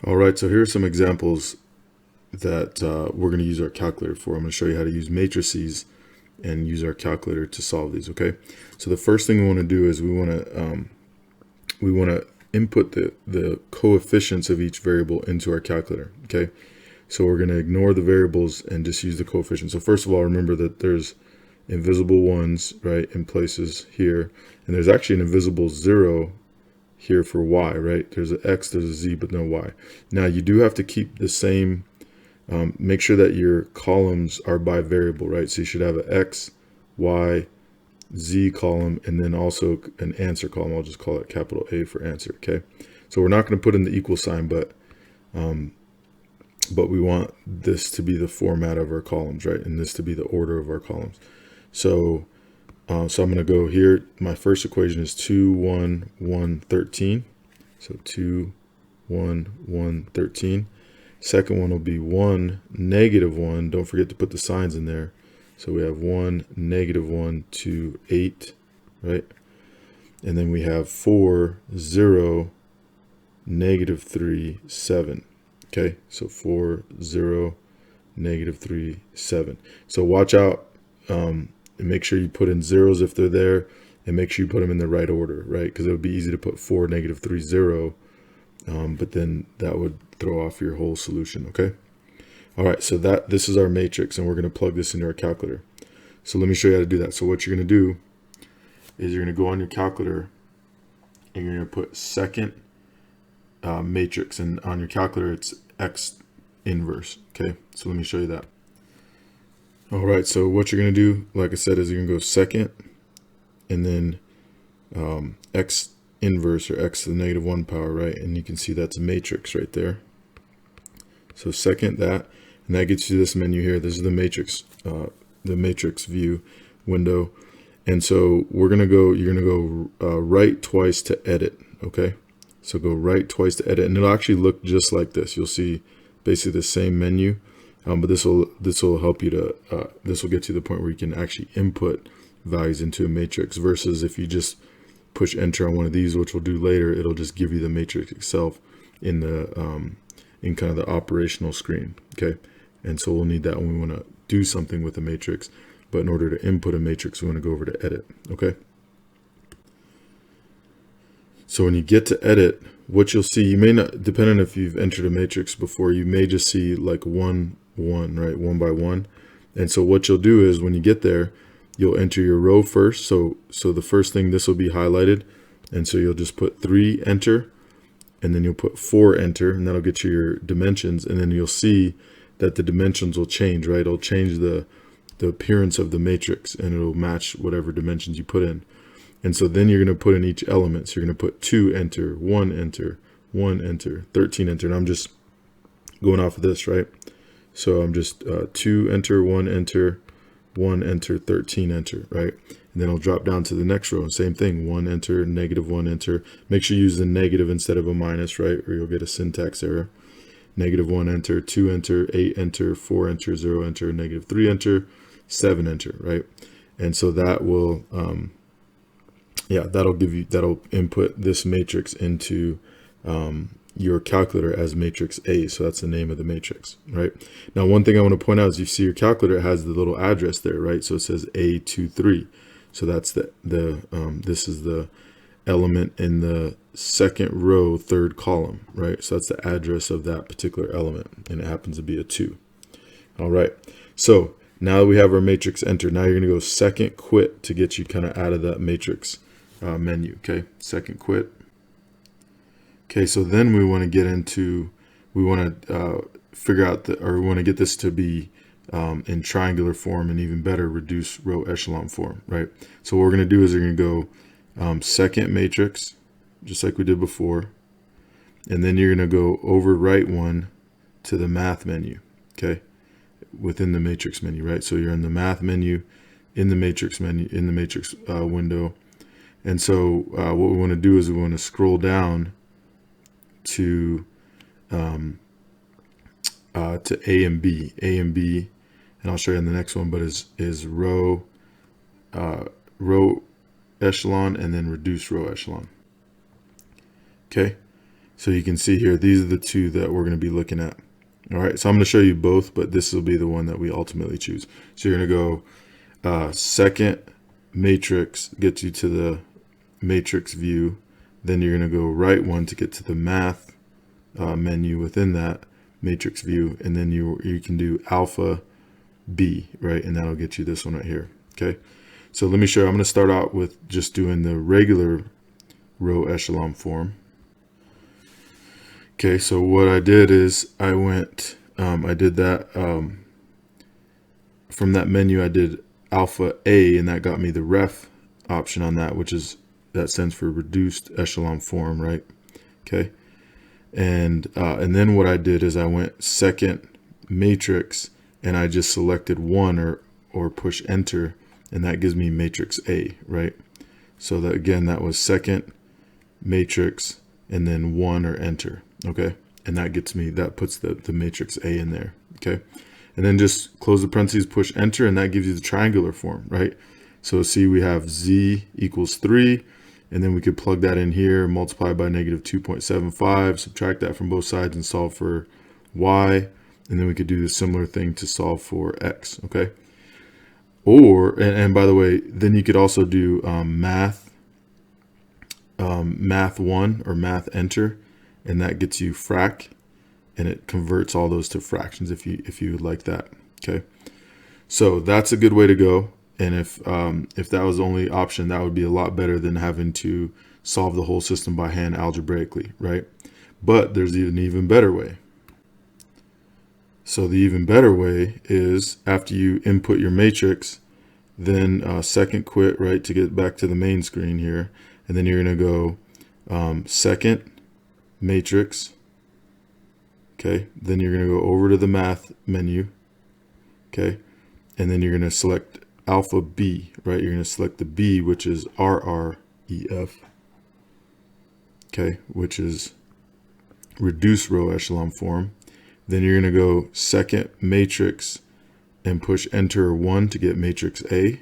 All right, so here are some examples that we're going to use our calculator for. I'm going to show you how to use matrices and use our calculator to solve these. Okay, so the first thing we want to do is we want to input the coefficients of each variable into our calculator. Okay, so we're going to ignore the variables and just use the coefficients. So first of all, remember that there's invisible ones right in places here, and there's actually an invisible 0 here for y, right? There's an x, there's a z, but no y. Now you do have to keep the same, make sure that your columns are by variable, right? So you should have an x, y, z column, and then also an answer column. I'll just call it capital A for answer, okay? So we're not going to put in the equal sign, but we want this to be the format of our columns, right? And this to be the order of our columns. So I'm going to go here. My first equation is 2, 1, 1, 13. So 2, 1, 1, 13. Second one will be 1, negative 1. Don't forget to put the signs in there. So we have 1, negative 1, 2, 8, right? And then we have 4, 0, negative 3, 7. Okay, so 4, 0, negative 3, 7. So watch out. And make sure you put in zeros if they're there, and make sure you put them in the right order, right? Because it would be easy to put 4, negative 3, 0, but then that would throw off your whole solution, okay? All right, so this is our matrix, and we're going to plug this into our calculator. So let me show you how to do that. So what you're going to do is you're going to go on your calculator, and you're going to put second matrix, and on your calculator it's x inverse, okay? So let me show you that. All right, so what you're going to do, like I said, is you're going to go second, and then x inverse, or x to the negative 1 power, right? And you can see that's a matrix right there. So second that, and that gets you this menu here. This is the matrix view window. And so you're going to go right twice to edit, okay? So go right twice to edit, and it'll actually look just like this. You'll see basically the same menu. But this will help you to, this will get you to the point where you can actually input values into a matrix, versus if you just push enter on one of these, which we'll do later, it'll just give you the matrix itself in the in kind of the operational screen. Okay, and so we'll need that when we want to do something with a matrix. But in order to input a matrix, we want to go over to edit. Okay, so when you get to edit, what you'll see, you may not, depending on if you've entered a matrix before, you may just see like one, right, 1 by 1. And so what you'll do is when you get there, you'll enter your row first. So the first thing, this will be highlighted, and so you'll just put 3, enter, and then you'll put 4, enter, and that'll get you your dimensions. And then you'll see that the dimensions will change, right? It'll change the appearance of the matrix, and it'll match whatever dimensions you put in. And so then you're going to put in each element. So you're going to put 2, enter, 1, enter, 1, enter, 13, enter. And I'm just going off of this, right? So I'm just 2, enter, 1, enter, 1, enter, 13, enter, right? And then I'll drop down to the next row. Same thing, 1, enter, negative 1, enter. Make sure you use the negative instead of a minus, right? Or you'll get a syntax error. Negative 1, enter, 2, enter, 8, enter, 4, enter, 0, enter, negative 3, enter, 7, enter, right? And so that will, that'll input this matrix into your calculator as matrix A. So that's the name of the matrix, right? Now, one thing I want to point out is you see your calculator has the little address there, right? So it says A23. So that's this is the element in the second row, third column, right? So that's the address of that particular element, and it happens to be a 2. All right. So now that we have our matrix entered, now you're going to go second quit to get you kind of out of that matrix menu. Okay, second quit. Okay, so then we want to get into, we want to figure out we want to get this to be in triangular form, and even better, reduced row echelon form, right? So what we're going to do is we're going to go second matrix, just like we did before, and then you're going to go overwrite one to the math menu, okay, within the matrix menu, right? So you're in the math menu, in the matrix menu, in the matrix window. And so what we want to do is we want to scroll down to A and B, and I'll show you in the next one, but is row echelon, and then reduce row echelon. Okay, So you can see here, these are the two that we're going to be looking at. All right, so I'm going to show you both, but this will be the one that we ultimately choose. So you're going to go second matrix, gets you to the matrix view. Then you're going to go right one to get to the math menu within that matrix view. And then you can do alpha B, right? And that'll get you this one right here. Okay, so let me show you. I'm going to start out with just doing the regular row echelon form. Okay, so what I did is I did that from that menu. I did alpha A, and that got me the ref option on that, that stands for reduced echelon form, right? Okay, and then what I did is I went second matrix, and I just selected one or push enter, and that gives me matrix A, right? So that again, that was second matrix and then one or enter. Okay, and that puts the matrix A in there. Okay, and then just close the parentheses, push enter, and that gives you the triangular form, right? So see, we have z equals 3, and then we could plug that in here, multiply by negative 2.75, subtract that from both sides and solve for y, and then we could do the similar thing to solve for x. Okay, and by the way, then you could also do math 1 or math enter, and that gets you frac, and it converts all those to fractions if you would like that. Okay, so that's a good way to go. And if that was the only option, that would be a lot better than having to solve the whole system by hand algebraically, right? But there's an even better way. So the even better way is after you input your matrix, then second quit, right, to get back to the main screen here, and then you're going to go second matrix. Okay, then you're going to go over to the math menu. Okay, and then you're going to select alpha B, right? You're going to select the B, which is RREF. Okay, which is reduced row echelon form. Then you're going to go second matrix and push enter 1 to get matrix A.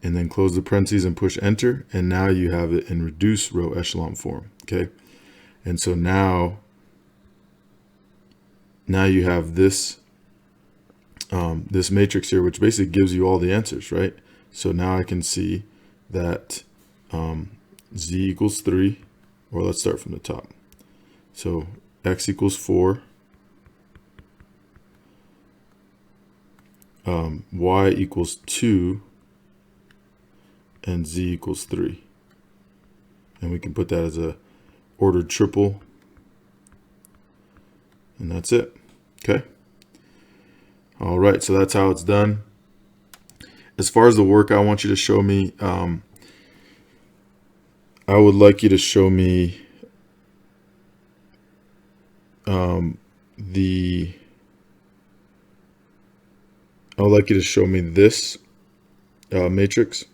And then close the parentheses and push enter, and now you have it in reduced row echelon form. Okay, and so now you have this this matrix here, which basically gives you all the answers, right? So now I can see that z equals 3, or let's start from the top. So x equals 4, y equals 2, and z equals 3. And we can put that as a ordered triple, and that's it. Okay. All right, so that's how it's done. As far as the work I want you to show me, I would like you to show me this matrix,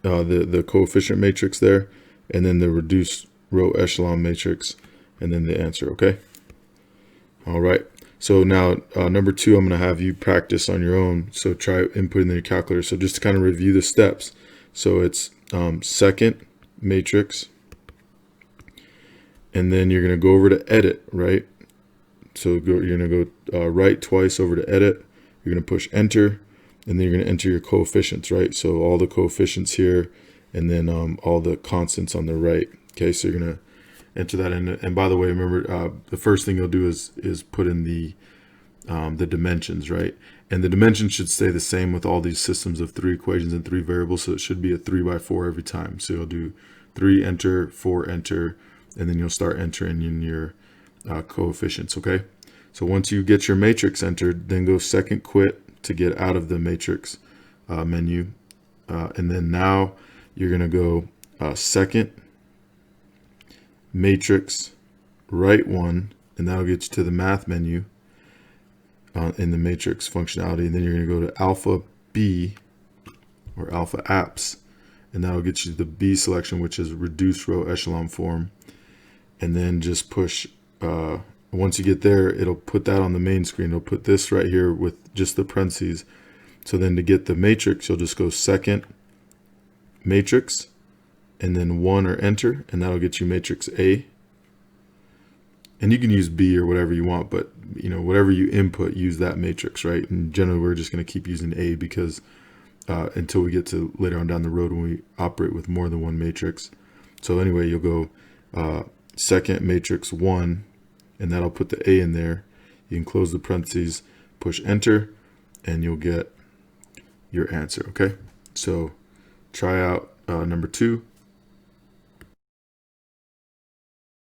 the coefficient matrix there, and then the reduced row echelon matrix, and then the answer. Okay. All right. So now number 2, I'm going to have you practice on your own. So try inputting in your calculator. So just to kind of review the steps. So it's second matrix, and then you're going to go over to edit, right? So you're going to go right twice over to edit. You're going to push enter, and then you're going to enter your coefficients, right? So all the coefficients here, and then all the constants on the right. Okay, so you're going to enter that in. And by the way, remember the first thing you'll do is put in the dimensions, right? And the dimensions should stay the same with all these systems of 3 equations and 3 variables. So it should be a 3 by 4 every time. So you'll do 3 enter, 4 enter, and then you'll start entering in your coefficients. Okay, so once you get your matrix entered, then go second quit to get out of the matrix menu, and then now you're going to go second matrix right 1, and that'll get you to the math menu in the matrix functionality, and then you're going to go to alpha B or alpha apps, and that'll get you to the B selection, which is reduced row echelon form, and then just push once you get there, it'll put that on the main screen. It'll put this right here with just the parentheses. So then to get the matrix, you'll just go second matrix, and then 1 or enter, and that'll get you matrix A. And you can use B or whatever you want, but whatever you input, use that matrix, right? And generally we're just going to keep using A because until we get to later on down the road when we operate with more than one matrix. So anyway, you'll go second matrix 1, and that'll put the A in there. You can close the parentheses, push enter, and you'll get your answer. Okay, so try out number 2.